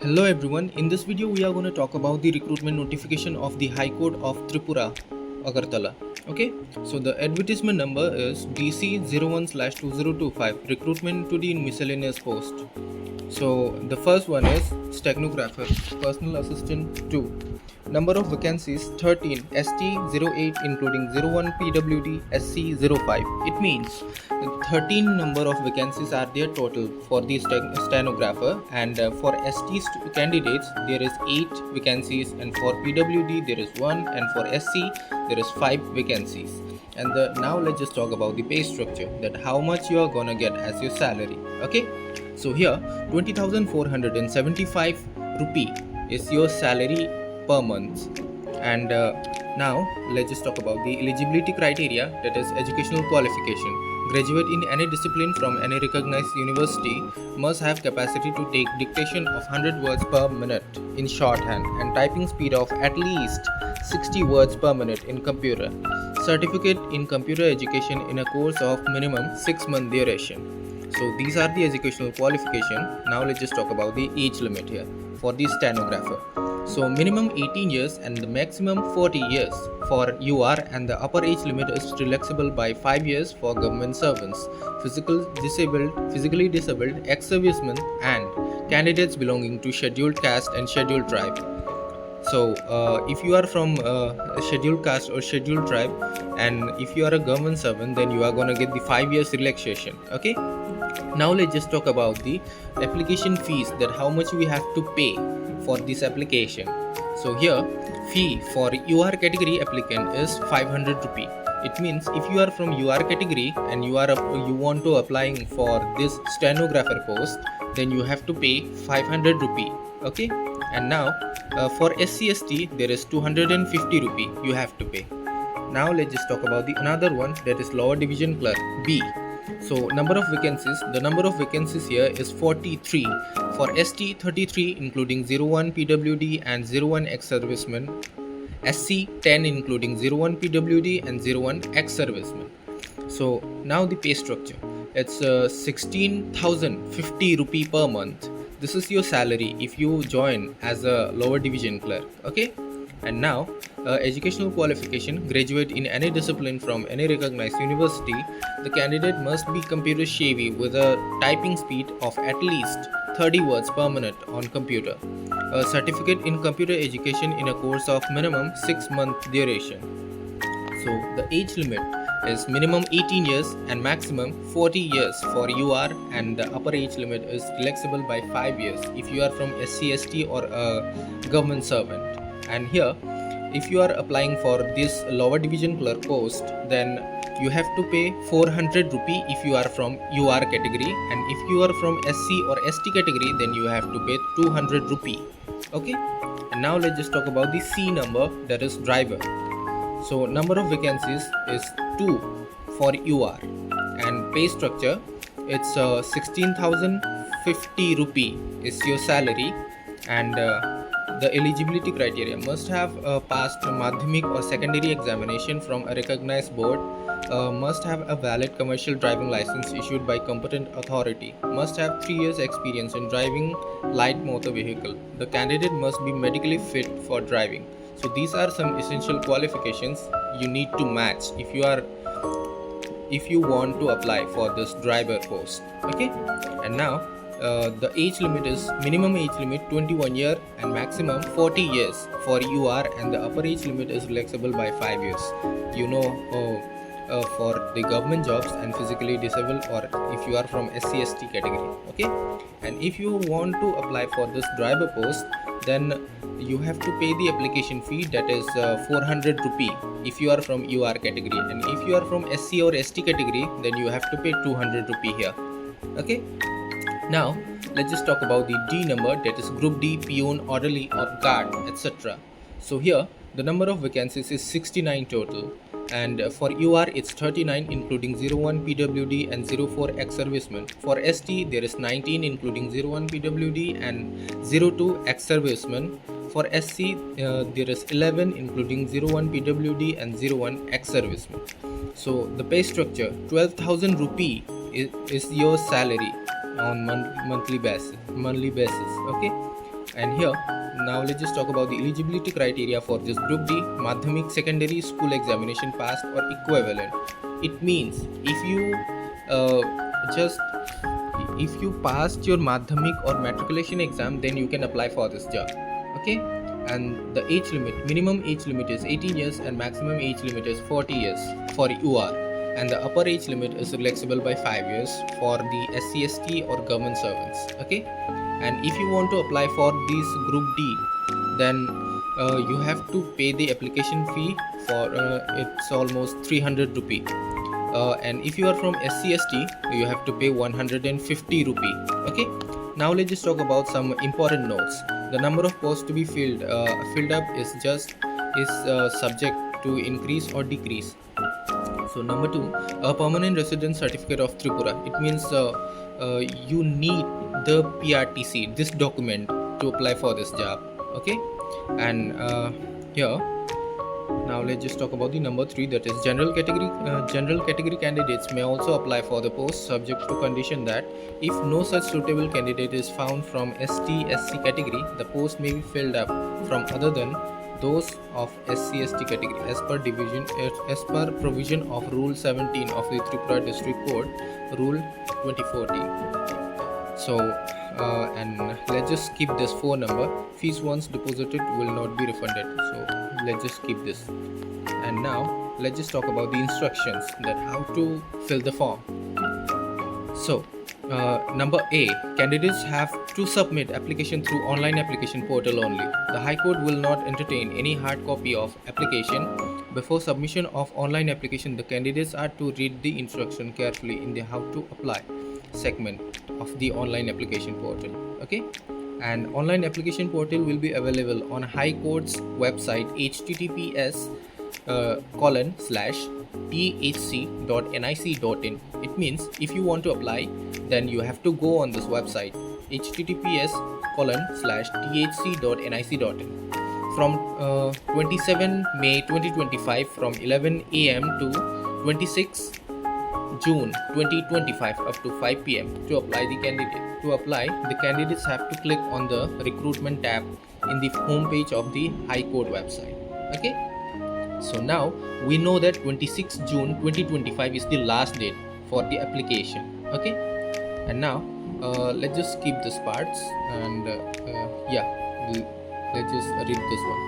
Hello everyone, in this video we are going to talk about the recruitment notification of the High Court of Tripura, Agartala. Okay, so the advertisement number is DC01/2025 recruitment to the miscellaneous post. So the first one is stenographer, personal assistant 2. Number of vacancies 13, ST08 including 01 PWD SC05. It means 13 number of vacancies are there total for the stenographer, and for candidates there is 8 vacancies, and for PWD there is 1, and for SC there is 5 vacancies. And now let's just talk about the pay structure, that how much you are gonna get as your salary. Okay, so here 20,475 rupee is your salary per month. And now let's just talk about the eligibility criteria, that is educational qualification. Graduate in any discipline from any recognized university must have capacity to take dictation of 100 words per minute in shorthand and typing speed of at least 60 words per minute in computer. Certificate in computer education in a course of minimum 6 month duration. So these are the educational qualification. Now let's just talk about the age limit here for the stenographer. So minimum 18 years and the maximum 40 years for UR, and the upper age limit is relaxable by 5 years for government servants, physically disabled, ex-servicemen, and candidates belonging to scheduled caste and scheduled tribe. So if you are from scheduled caste or scheduled tribe, and if you are a government servant, then you are gonna get the 5 years relaxation. Okay, now let's just talk about the application fees, that how much we have to pay for this application. So here fee for UR category applicant is 500 rupee. It means if you are from UR category and you want to applying for this stenographer post, then you have to pay 500 rupee. Okay, and now for SC/ST there is 250 rupee you have to pay. Now let's just talk about the another one, that is lower division clerk B. So number of vacancies, the number of vacancies here is 43. For ST 33 including 01 PWD and 01 ex-servicemen, SC 10 including 01 PWD and 01 ex-servicemen. So now the pay structure, it's 16,050 rupee per month. This is your salary if you join as a lower division clerk. Okay, and now educational qualification, graduate in any discipline from any recognized university. The candidate must be computer savvy with a typing speed of at least 30 words per minute on computer. A certificate in computer education in a course of minimum 6 month duration. So the age limit is minimum 18 years and maximum 40 years for UR, and the upper age limit is relaxable by 5 years if you are from SC/ST or a government servant. And here if you are applying for this lower division clerk post, then you have to pay 400 rupee if you are from UR category, and if you are from SC or ST category, then you have to pay 200 rupee. Okay, and now let's just talk about the C number, that is driver. So number of vacancies is 2 for UR, and pay structure, it's 16,050 rupee is your salary. And the eligibility criteria, must have passed madhyamik or secondary examination from a recognized board, must have a valid commercial driving license issued by competent authority, must have 3 years experience in driving light motor vehicle. The candidate must be medically fit for driving. So these are some essential qualifications you need to match if you want to apply for this driver post. Okay, and now the age limit is minimum age limit 21 year and maximum 40 years for UR, and the upper age limit is flexible by 5 years. For the government jobs and physically disabled, or if you are from SC/ST category. Okay, and if you want to apply for this driver post, then you have to pay the application fee, that is 400 rupee if you are from UR category, and if you are from SC or ST category, then you have to pay 200 rupee here. Okay, now let's just talk about the D number, that is group D, peon, orderly or guard, etc. So here the number of vacancies is 69 total, and for UR it's 39 including 01 PWD and 04 ex-servicemen. For ST there is 19 including 01 PWD and 02 ex-servicemen. For SC there is 11 including 01 PWD and 01 ex-servicemen. So the pay structure, 12,000 rupee is your salary on monthly basis. Okay, And here, now let's just talk about the eligibility criteria for this group D, Madhyamik secondary school examination passed or equivalent. It means uh, just if you passed your Madhyamik or matriculation exam, then you can apply for this job. Okay, and the age limit, minimum age limit is 18 years and maximum age limit is 40 years for UR, and the upper age limit is flexible by 5 years for the SC/ST or government servants. Okay, and if you want to apply for this group D, then you have to pay the application fee for it's almost 300 rupee, and if you are from SC/ST, you have to pay 150 rupee. Okay, now let's just talk about some important notes. The number of posts to be filled up is subject to increase or decrease. So number two, a permanent resident certificate of Tripura. It means you need the PRTC, this document, to apply for this job. Okay, and here, now let's just talk about the number three, that is general category. General category candidates may also apply for the post subject to condition that if no such suitable candidate is found from ST/SC category, the post may be filled up from other than those of SC/ST category as per provision of Rule 17 of the Tripura District Code, Rule 2014. So and let's just keep this phone number. Fees once deposited will not be refunded. So let's just keep this. And now let's just talk about the instructions, that how to fill the form. So number A, candidates have to submit application through online application portal only. The High Court will not entertain any hard copy of application. Before submission of online application, the candidates are to read the instruction carefully in the how to apply segment of the online application portal. Okay, and online application portal will be available on High Court's website, https:/thc.nic.in. It means if you want to apply, then you have to go on this website, https:/thc.nic.in. From 27 May 2025 from 11 a.m. to 26 June 2025 up to 5 p.m. to apply the candidate. To apply, the candidates have to click on the recruitment tab in the home page of the High Court website. Okay, so now we know that 26 June 2025 is the last date for the application. Okay, and now let's just skip this parts and let's just read this one.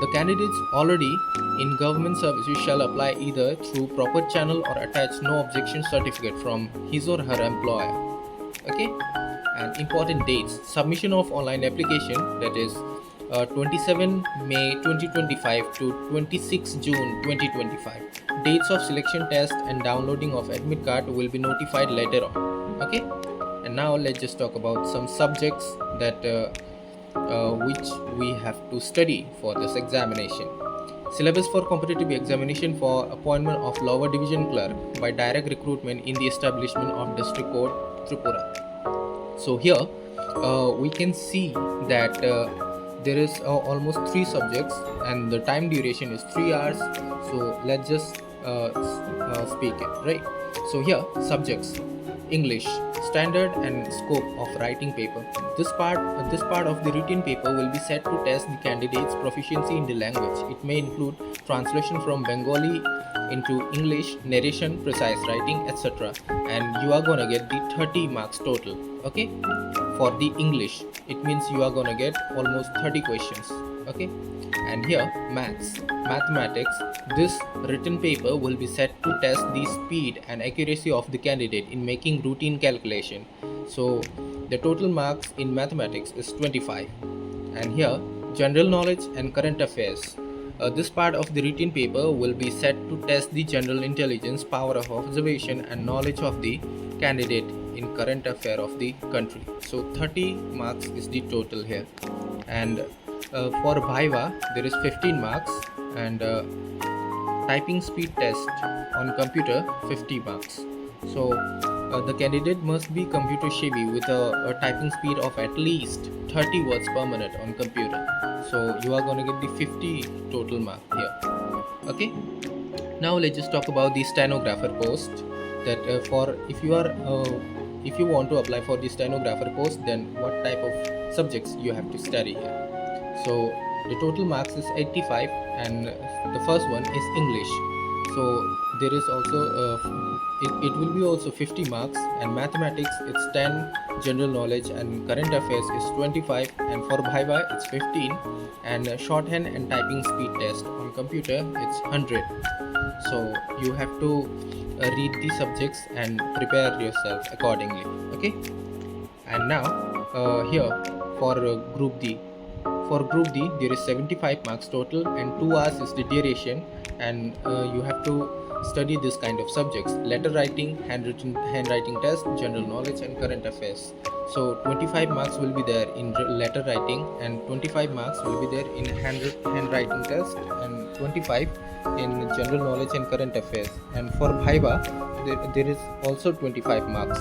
The candidates already in government services shall apply either through proper channel or attach no objection certificate from his or her employer. Okay, and important dates: submission of online application, that is 27 May 2025 to 26 June 2025. Dates of selection test and downloading of admit card will be notified later on. Okay, and now let's just talk about some subjects that which we have to study for this examination. Syllabus for competitive examination for appointment of lower division clerk by direct recruitment in the establishment of District Court, Tripura. So here we can see that there is almost 3 subjects and the time duration is 3 hours. So let's just speak it, right? So here, subjects: English, standard and scope of writing paper. This part of the written paper will be set to test the candidate's proficiency in the language. It may include translation from Bengali into English, narration, precise writing, etc. And you are gonna get the 30 marks total. Okay, for the English, it means you are gonna get almost 30 questions. Okay, and here, mathematics. This written paper will be set to test the speed and accuracy of the candidate in making routine calculation. So the total marks in mathematics is 25. And here, general knowledge and current affairs. This part of the written paper will be set to test the general intelligence, power of observation and knowledge of the candidate in current affair of the country. So 30 marks is the total here. And for Viva, there is 15 marks, and typing speed test on computer, 50 marks. So the candidate must be computer savvy with a typing speed of at least 30 words per minute on computer. So you are going to get the 50 total mark here. Okay, now let's just talk about the stenographer post. That for if you are if you want to apply for the stenographer post, then what type of subjects you have to study here. So the total marks is 85, and the first one is English. So there is also it will be also 50 marks, and mathematics it's 10, general knowledge and current affairs is 25, and for Bhaiva it's 15, and shorthand and typing speed test on computer it's 100. So you have to read the subjects and prepare yourself accordingly. Okay. And now here for group D. For group D, there is 75 marks total, and 2 hours is the duration, and you have to study this kind of subjects: letter writing, handwriting test, general knowledge, and current affairs. So 25 marks will be there in letter writing, and 25 marks will be there in handwriting test, and 25 in general knowledge and current affairs. And for Bhaiva, there is also 25 marks.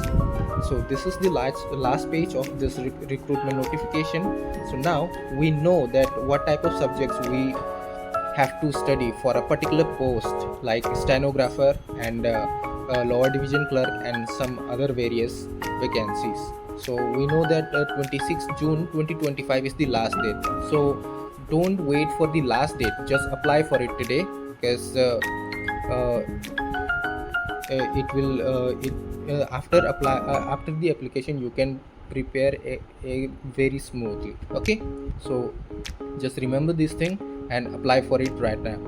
So this is the last page of this recruitment notification. So now we know that what type of subjects we have to study for a particular post, like stenographer and lower division clerk and some other various vacancies. So we know that 26 June 2025 is the last date. So don't wait for the last date, just apply for it today, because uh, it will it after the application you can prepare a very smoothly. Okay. So just remember this thing and apply for it right now.